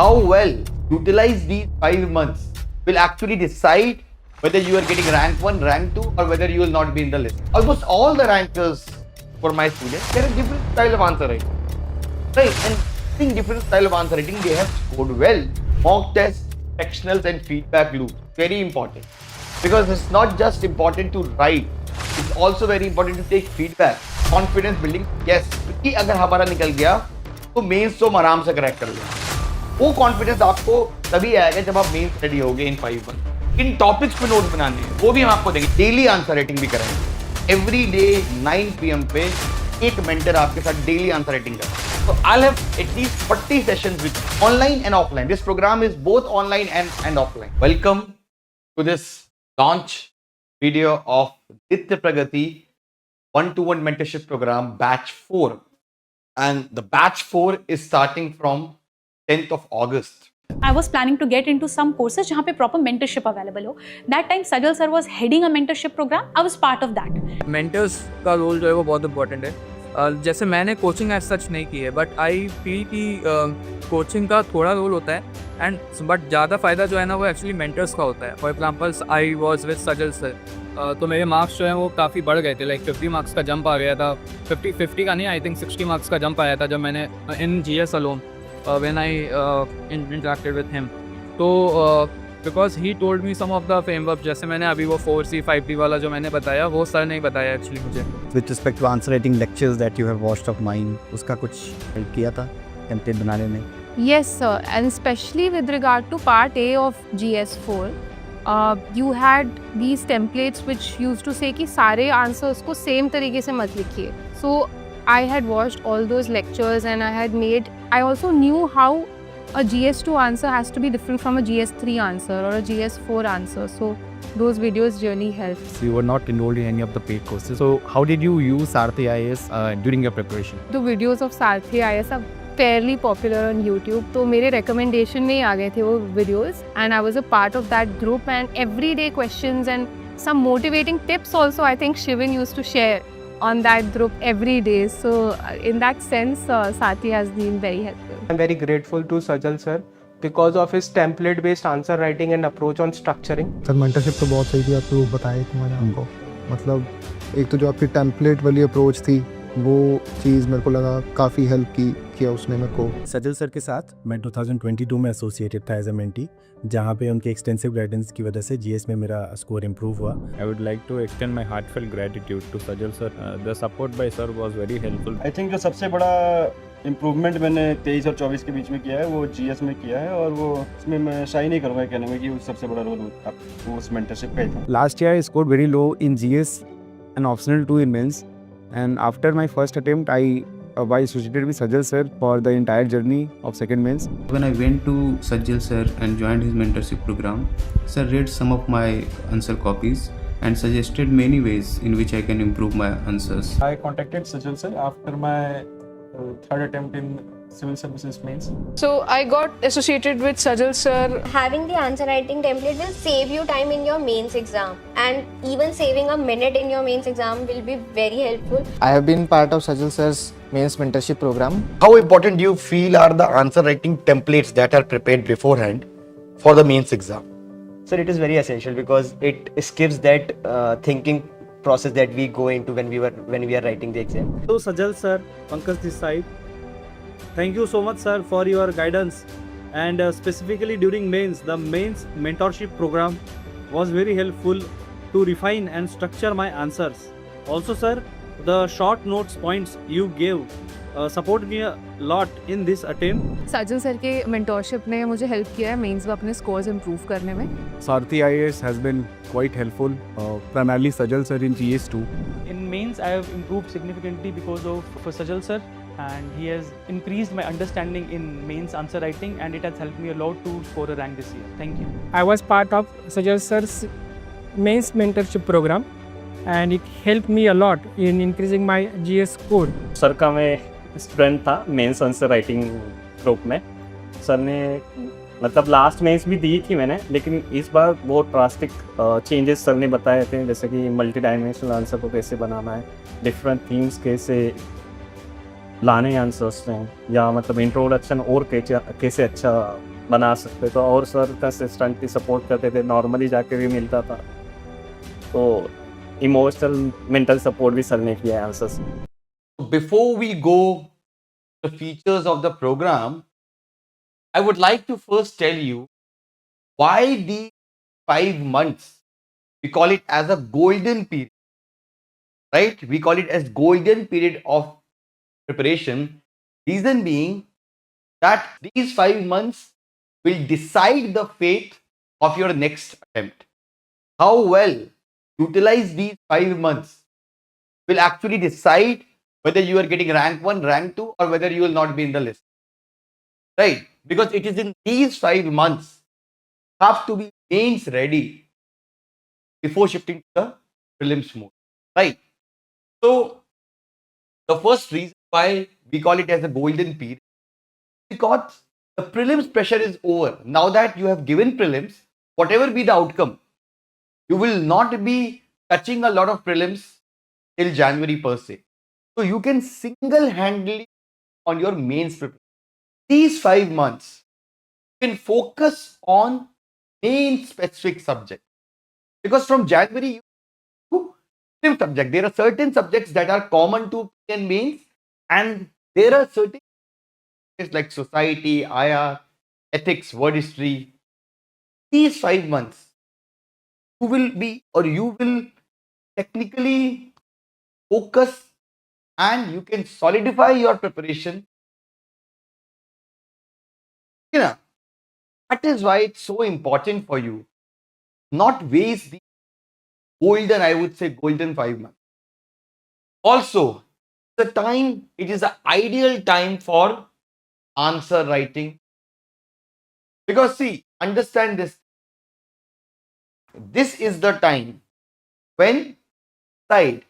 how well utilize these 5 months will actually decide whether you are getting rank 1, rank 2, or whether you will not be in the list. Almost all the rankers for my students, there is different style of answer writing. Right, and in different style of answer writing, they have scored well. Mock tests, sectionals, and feedback loops, very important. Because it's not just important to write, it's also very important to take feedback. Confidence building, yes, क्योंकि अगर हमारा निकल गया तो mains तो हम आराम से क्रैक कर लेंगे. वो कॉन्फिडेंस आपको तभी आएगा जब आप मेंस रेडी होगे इन 5 मंथ. इन टॉपिक्स पे नोट बनाने हैं, वो भी हम आपको देंगे. डेली आंसर राइटिंग भी कराएंगे. एवरी डे 9 PM पे एक मेंटर आपके साथ डेली आंसर राइटिंग करेगा. So I'll have at least 40 sessions with you, online and offline. This program is both online and offline. Welcome to this launch video of NITYA PRAGATI one-to-one mentorship program batch 4, and the batch 4 is starting from 10th of August. I was planning to get into some courses जहाँ पे proper mentorship available हो. That time Sajal sir was heading a mentorship program. I was part of that. Mentors का role जो है वो बहुत important है. जैसे मैंने कोचिंग एज सच नहीं की है, बट आई फील कि कोचिंग का थोड़ा रोल होता है एंड बट ज़्यादा फ़ायदा जो है ना वो एक्चुअली मेंटर्स का होता है. For example I was with Sajal sir, तो मेरे मार्क्स जो हैं वो काफ़ी बढ़ गए थे. लाइक 50 मार्क्स का जंप आ गया था. 50 का नहीं, आई थिंक 60 मार्क्स का जंप आया था जब मैंने in GS alone when I interacted with him. तो because he told me some of the framework, जैसे मैंने अभी वो 4C 5D वाला जो मैंने बताया वो सर ने बताया एक्चुअली मुझे. With respect to answer writing lectures that you have watched of mine, उसका कुछ हेल्प किया था टेम्पलेट बनाने में? Yes, sir, and especially with regard to part A of GS4, you had these templates which used to say कि सारे answers को same तरीके से मत लिखिए. So I had watched all those lectures and I also knew how a GS2 answer has to be different from a GS3 answer or a GS4 answer. So those videos really helped. So you were not enrolled in any of the paid courses. So how did you use Sarrthi IAS during your preparation? The videos of Sarrthi IAS are fairly popular on YouTube. तो मेरे recommendation में ही आ गए थे वो videos, and I was a part of that group, and everyday questions and some motivating tips also I think Shivan used to share on that group every day. So in that sense, Sarrthi has been very helpful. I'm very grateful to Sajal sir because of his template based answer writing and approach on structuring. Sir mentorship तो बहुत सही थी, आपको बताया कि मैंने आपको. मतलब एक तो जो आपकी टेम्पलेट वाली अप्रोच थी वो चीज़ मेरे को लगा काफ़ी हेल्प किया उसने मेरे को. सजल सर के साथ मैं 2022 में एसोसिएटेड था एज ए मेंटी, जहाँ पे उनके एक्सटेंसिव गाइडेंस की वजह से GS में मेरा स्कोर इम्प्रूव हुआ. I would like to extend my heartfelt gratitude to Sajal sir. The support by sir was very helpful. I think जो सबसे बड़ा इम्प्रूवमेंट मैंने 23 और 24 के बीच में किया है वो GS में किया है, और वो इसमें मैं शाई नहीं करूँगा कहने में कि वो सबसे बड़ा रोल वो उस मेंटरशिप का ही था. Last year I scored very low in GS and optional 2 in mains, and after my first attempt I associated with Sajal sir for the entire journey of second mains. When I went to Sajal sir and joined his mentorship program, sir read some of my answer copies and suggested many ways in which I can improve my answers. I contacted Sajal sir after my third attempt in civil services mains. So I got associated with Sajal sir. Having the answer writing template will save you time in your mains exam, and even saving a minute in your mains exam will be very helpful. I have been part of Sajal sir's mains mentorship program. How important do you feel are the answer writing templates that are prepared beforehand for the mains exam? Sir, it is very essential because it skips that thinking process that we go into when we are writing the exam. So Sajal sir, Pankaj this side. Thank you so much sir for your guidance, and specifically during mains, the mains mentorship program was very helpful to refine and structure my answers. Also sir, the short notes points you gave support me a lot in this attempt. Sajal sir के mentorship ने मुझे help किया है mains में अपने scores improve करने में. Sarrthi IAS has been quite helpful, primarily Sajal sir in GS2. In mains I have improved significantly because of Sajal sir, and he has increased my understanding in mains answer writing, and it has helped me a lot to score a rank this year. Thank you. I was part of Sajal sir's mains mentorship program, and it helped me a lot in increasing my GS score. Sir का मैं student था mains answer writing group में. Sir ने मतलब last mains भी दी थी मैंने, लेकिन इस बार बहुत ड्रास्टिक चेंजेस सर ने बताए थे, जैसे कि मल्टी डायमेंशनल आंसर को कैसे बनाना है, डिफरेंट थीम्स कैसे लाने हैं आंसर्स में, या मतलब इंट्रोडक्शन और कैसे अच्छा बना सकते, तो और सर कंसिस्टेंटली सपोर्ट करते थे, नॉर्मली जाके भी मिलता था, तो इमोशनल मेंटल सपोर्ट भी सर ने किया है आंसर्स में। Before we go the features of the program, I would like to first tell you why these 5 months, we call it as a golden period, right? We call it as golden period of preparation. Reason being that these 5 months will decide the fate of your next attempt. How well utilize these 5 months will actually decide whether you are getting rank 1, rank 2, or whether you will not be in the list. Right? Because it is in these 5 months have to be mains ready before shifting to the prelims mode. Right? So the first reason why we call it as a golden period, because the prelims pressure is over. Now that you have given prelims, whatever be the outcome, you will not be touching a lot of prelims till January per se. So you can single-handedly on your mains preparation. These 5 months, you can focus on main specific subject, because from January you prelim subject. There are certain subjects that are common to and mains, and there are certain subjects like society, IR, ethics, word history. These 5 months, you will technically focus and you can solidify your preparation. You know, that is why it's so important for you not waste the golden, I would say, golden 5 months. Also, it is the ideal time for answer writing. Because see, understand this. This is the time when decide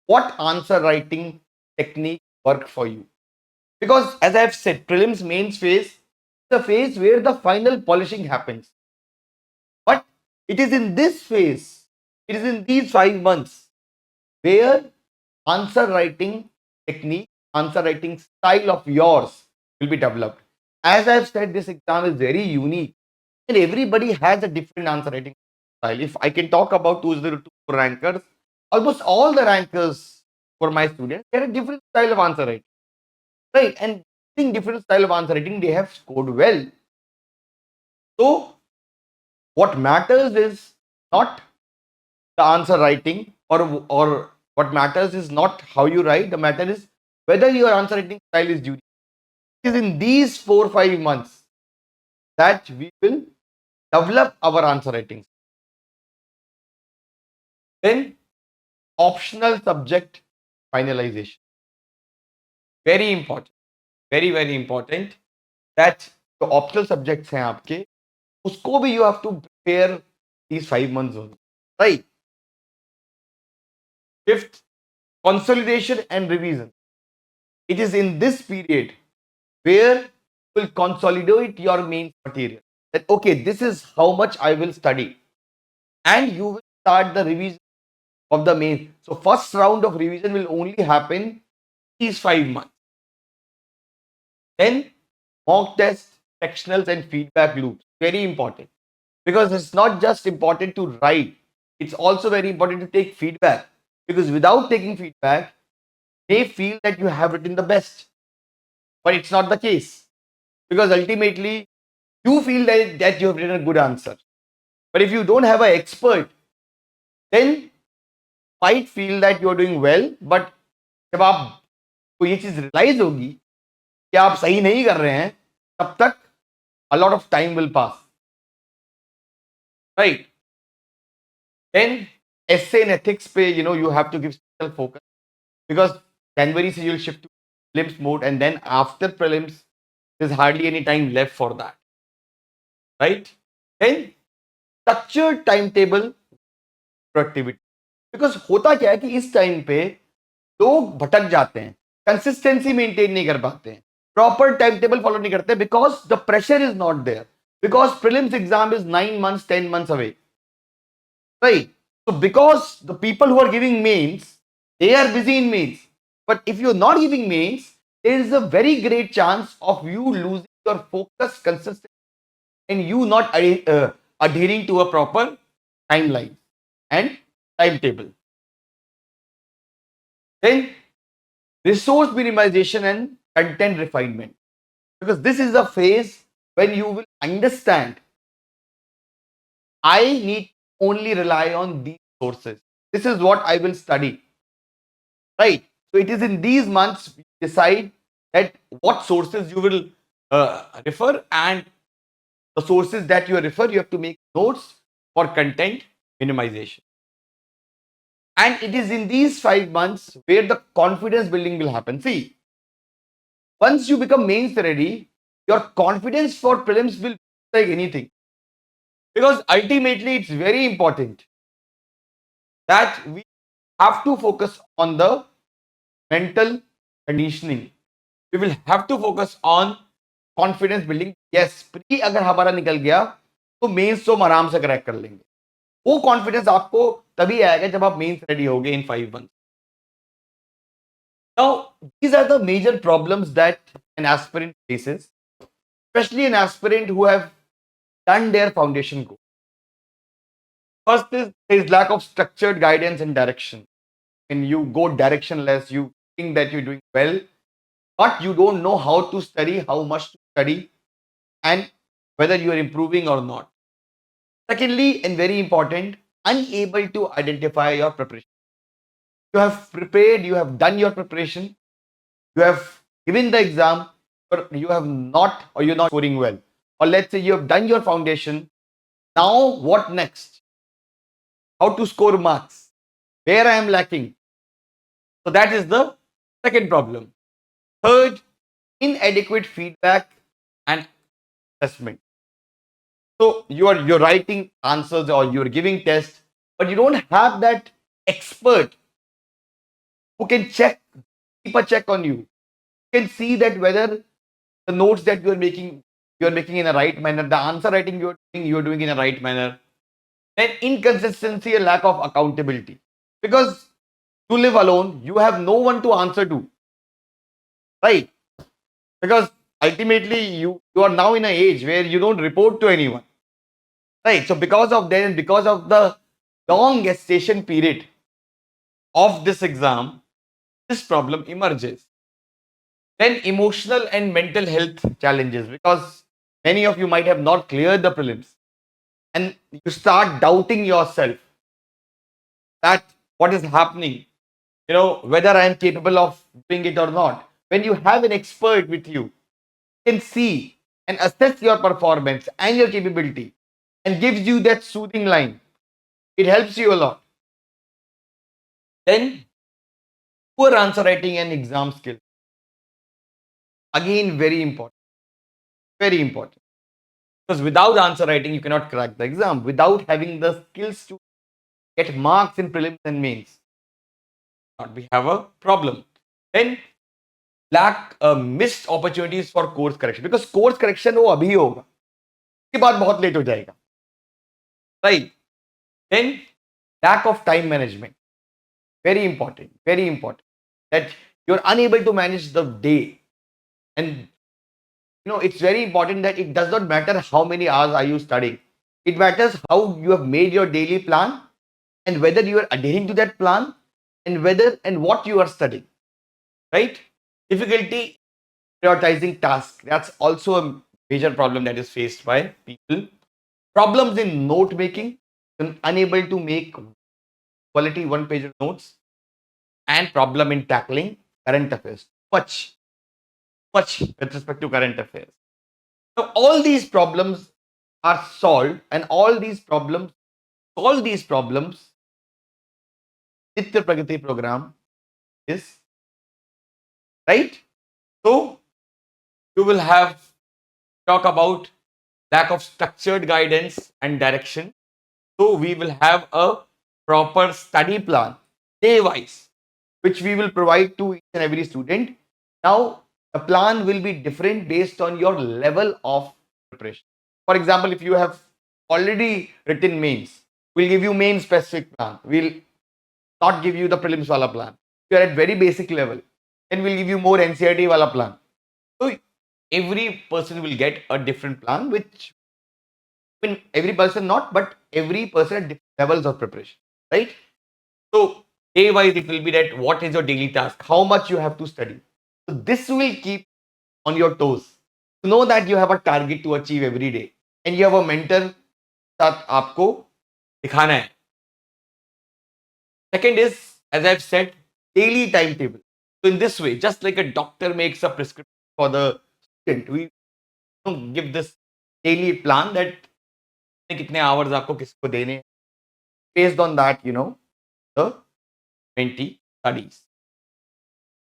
what answer writing technique work for you. Because as I have said, prelims mains phase is the phase where the final polishing happens. But it is in this phase, it is in these 5 months where answer writing technique, answer writing style of yours will be developed. As I have said, this exam is very unique and everybody has a different answer writing style. If I can talk about 202 rankers, almost all the rankers for my students, they have a different style of answer writing. Right? And in different style of answer writing, they have scored well. So, what matters is not the answer writing, or what matters is not how you write. The matter is whether your answer writing style is unique. It is in these 4-5 months that we will develop our answer writing. Then optional subject finalization. Very important. Very, very important that the optional subjects हैं आपके, उसको भी you have to prepare these 5 months only. Right? Fifth, consolidation and revision. It is in this period where you will consolidate your main material. That okay, this is how much I will study, and you will start the revision of the main. So first round of revision will only happen these 5 months. Then mock test, sectionals and feedback loops. Very important, because it's not just important to write, it's also very important to take feedback, because without taking feedback, they feel that you have written the best, but it's not the case, because ultimately you feel that you have written a good answer. But if you don't have an expert, then might feel that you are doing well, but जब आपको ये चीज realise होगी कि आप सही नहीं कर रहे हैं, तब तक a lot of time will pass. Right? Then essay and ethics पे you have to give special focus, because January se you'll shift to prelims mode, and then after prelims there's hardly any time left for that. Right? Then structured timetable productivity, because होता क्या है कि इस time पे लोग भटक जाते हैं, कंसिस्टेंसी मेंटेन नहीं कर पाते हैं, प्रॉपर टाइम टेबल फॉलो नहीं करते, because the pressure is not there, because prelims exam is 9 months 10 months away. Right? So because the people who are giving mains, they are busy in mains, but if you're not giving mains, there is a very great chance of you losing your focus consistently and you not adhering to a proper timeline and timetable. Then resource minimization and content refinement, because this is a phase when you will understand I need only rely on these sources. This is what I will study, right? So it is in these months you decide that what sources you will refer, and the sources that you refer, you have to make notes for content minimization. And it is in these 5 months where the confidence building will happen. See, once you become mains ready, your confidence for prelims will be like anything. Because ultimately it's very important that we have to focus on the mental conditioning. We will have to focus on confidence building. Yes, pre अगर हमारा निकल गया तो mains तो हम आराम से crack कर लेंगे. वो कॉन्फिडेंस आपको तभी आएगा जब आप मेंस रेडी होगे in 5 months. Now, these are the major problems that an aspirant faces, especially an aspirant who have done their foundation course. First is lack of structured guidance and direction. When you go directionless, you think that you're doing well, but you don't know how to study, how much to study, and whether you are improving or not. Secondly, and very important, unable to identify your preparation. You have prepared, you have done your preparation, you have given the exam, but you have not, or you're not scoring well. Or let's say you have done your foundation. Now, what next? How to score marks? Where I am lacking? So that is the second problem. Third, inadequate feedback and assessment. So you're writing answers or you're giving tests, but you don't have that expert who can keep a check on you. You can see that whether the notes that you're making in a right manner, the answer writing you're doing in a right manner. Then inconsistency and lack of accountability. Because you live alone, you have no one to answer to. Right? Because ultimately you are now in an age where you don't report to anyone. Right? So because of that and because of the long gestation period of this exam, this problem emerges. Then emotional and mental health challenges, because many of you might have not cleared the prelims and you start doubting yourself that what is happening, whether I am capable of doing it or not. When you have an expert with you, can see and assess your performance and your capability and gives you that soothing line. It helps you a lot. Then poor answer writing and exam skills. Again, very important. Very important. Because without answer writing, you cannot crack the exam. Without having the skills to get marks in prelims and mains, we have a problem. Then lack missed opportunities for course correction, because course correction वो अभी होगा, उसके बाद बहुत late हो जाएगा, right? Then lack of time management, very important that you're unable to manage the day. And it's very important that it does not matter how many hours are you studying. It matters how you have made your daily plan and whether you are adhering to that plan and whether and what you are studying, right? Difficulty prioritizing tasks. That's also a major problem that is faced by people. Problems in note making, unable to make quality one-page notes, and problem in tackling current affairs. Much with respect to current affairs. So all these problems are solved, and all these problems, NITYA Pragati program is, right? So you will have talk about lack of structured guidance and direction. So we will have a proper study plan, day-wise, which we will provide to each and every student. Now, the plan will be different based on your level of preparation. For example, if you have already written mains, we'll give you main specific plan. We'll not give you the prelims wala plan. If you are at very basic level, then we'll give you more NCERT wala plan. So every person will get a different plan, which every person not, but every person at different levels of preparation, right? So day wise it will be that what is your daily task, how much you have to study. So this will keep on your toes. To know that you have a target to achieve every day and you have a mentor that आपको दिखाना है. Second is, as I've said, daily timetable. So in this way, just like a doctor makes a prescription for the student, we give this daily plan that कितने hours आपको किसको देने. Based on that, the mentee studies.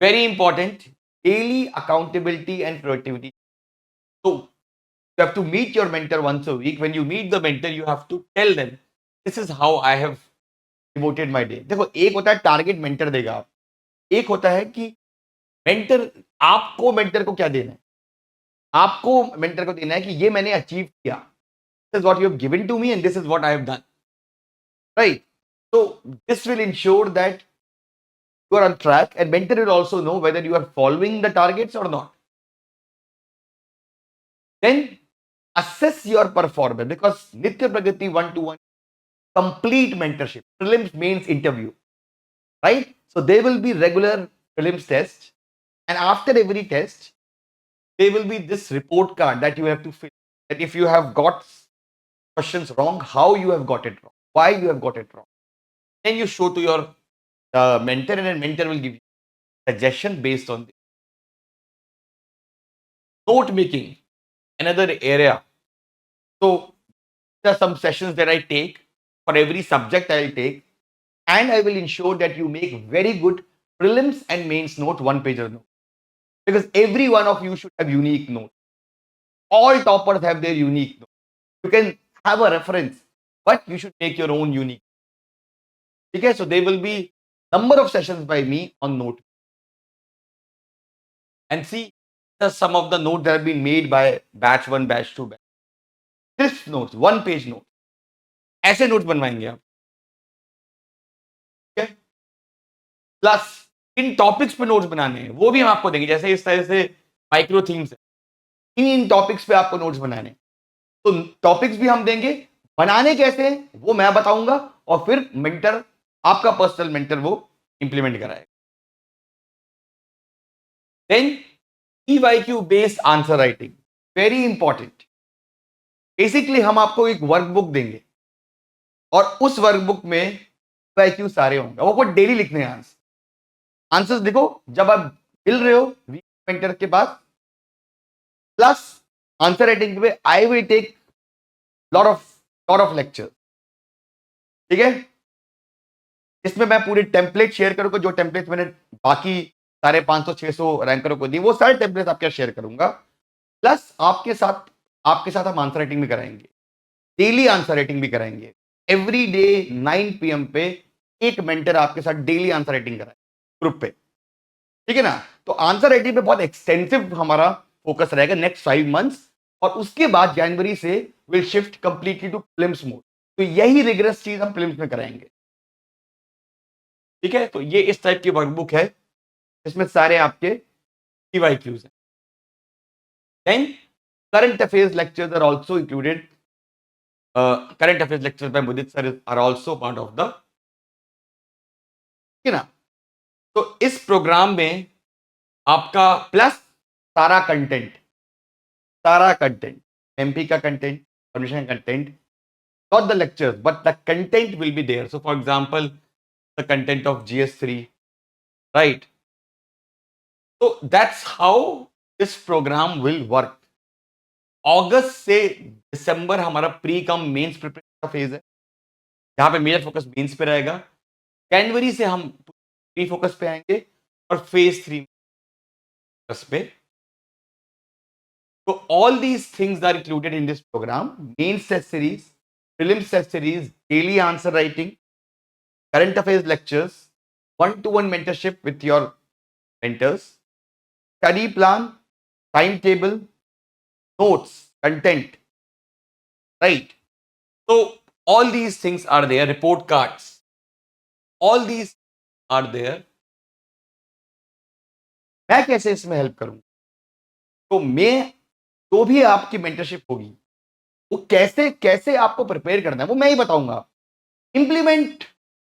Very important, daily accountability and productivity. So you have to meet your mentor once a week. When you meet the mentor, you have to tell them, this is how I have devoted my day. देखो, एक होता है target mentor देगा आप, एक होता है कि मेंटर आपको मेंटर को क्या देना है. आपको मेंटर को देना है कि ये मैंने अचीव किया. This is what you have given to me and this is what I have done. Right? So this will ensure that you are on track, and mentor will also know whether you are following the targets or not. Then assess your performance, because Nitya Pragati 1-to-1 complete mentorship, prelims, mains, interview, right? So there will be regular prelims test, and after every test there will be this report card that you have to fill, that if you have got questions wrong, how you have got it wrong, why you have got it wrong. Then you show to your mentor, and then mentor will give you suggestion based on this. Note making, another area. So there are some sessions that I take for every subject I will take, and I will ensure that you make very good prelims and mains note, 1-pager note, because every one of you should have unique note. All toppers have their unique note. You can have a reference, but you should make your own unique. Okay, so there will be number of sessions by me on note. And see, some of the notes that have been made by batch 1, batch 2, batch. Crisp notes, 1-page note. ऐसे note बनवाएंगे आप. ठीक है. Plus इन topics पे notes बनाने हैं, वो भी हम आपको देंगे. जैसे इस तरह से माइक्रो थीम्स है, इन टॉपिक्स पे आपको नोट्स बनाने हैं. तो टॉपिक्स भी हम देंगे, बनाने कैसे हैं वो मैं बताऊंगा, और फिर मेंटर, आपका पर्सनल मेंटर, वो इंप्लीमेंट कराएगा. Then EYQ based answer writing, very important. Basically हम आपको एक वर्कबुक देंगे, और उस वर्कबुक में EYQ सारे होंगे. वो डेली लिखने हैं आंसर्स लिखो जब आप मिल रहे हो मेंटर के पास. प्लस आंसर राइटिंग पे I will take lot of lecture. ठीक है, इसमें मैं पूरे टेम्पलेट शेयर करूंगा. जो टेम्पलेट मैंने बाकी सारे 500-600 रैंकरों को दी, वो सारे टेम्पलेट आपके शेयर करूंगा. प्लस आपके साथ हम आंसर राइटिंग भी कराएंगे, डेली आंसर राइटिंग भी कराएंगे. एवरी डे 9 PM पे एक मेंटर आपके साथ डेली आंसर राइटिंग कराए ग्रुप पे. ठीक है ना. तो आंसर राइटिंग पे बहुत एक्सटेंसिव हमारा फोकस रहेगा नेक्स्ट 5 months, और उसके बाद जनवरी से will shift completely to prelims mode. तो यही रिगरस चीज हम प्रिलिम्स में कराएंगे. ठीक है, तो ये इस टाइप की वर्कबुक है, इसमें सारे आपके EYQs हैं. Then current affairs lectures are also included. Current affairs lectures by Mudit sir are also part of the. ठीक है ना. तो इस प्रोग्राम में आपका प्लस सारा कंटेंट, MP का content, permission content, not the lectures, but the content will be there. So for example, the content of GS3, right? So that's how this program will work. अगस्त से दिसंबर हमारा pre कम mains preparation का phase है, जहां पे major focus mains पे रहेगा. जनवरी से हम प्री फोकस पे आएंगे, और फेज 3 पे. So all these things are included in this program: mains test series, prelims test series, daily answer writing, current affairs lectures, 1-to-1 mentorship with your mentors, study plan, timetable, notes, content, right? So all these things are there. Report cards, all these are there. मैं कैसे इसमें help करूंगा? तो मैं जो भी आपकी mentorship होगी वो कैसे कैसे आपको प्रिपेयर करना है वो मैं ही बताऊंगा। इंप्लीमेंट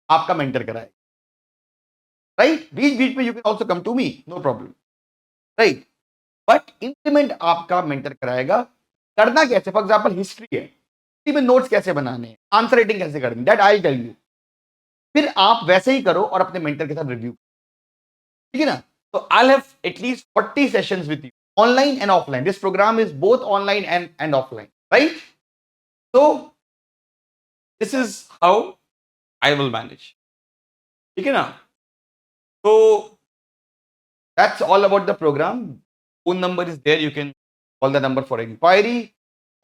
आपका मेंटर कराए, राइट? बीच बीच में you can also come to me, no problem, right? But implement आपका मेंटर कराएगा। करना कैसे? फॉर एग्जाम्पल हिस्ट्री है, हिस्ट्री में नोट्स कैसे बनाने हैं, आंसर राइटिंग कैसे करनी, दैट आई टेल यू। फिर आप वैसे ही करो और अपने मेंटर के साथ रिव्यू, ठीक है ना? तो I have at least 40 sessions with you, online and offline. This programme is both online and offline, right? So this is how I will manage. ठीक है ना? So that's all about the program. Phone number is there. You can call the number for inquiry,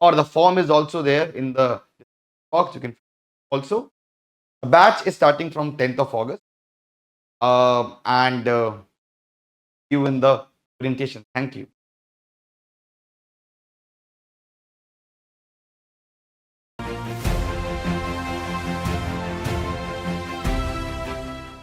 or the form is also there in the box. You can also. The batch is starting from 10th of August, and you in the orientation. Thank you.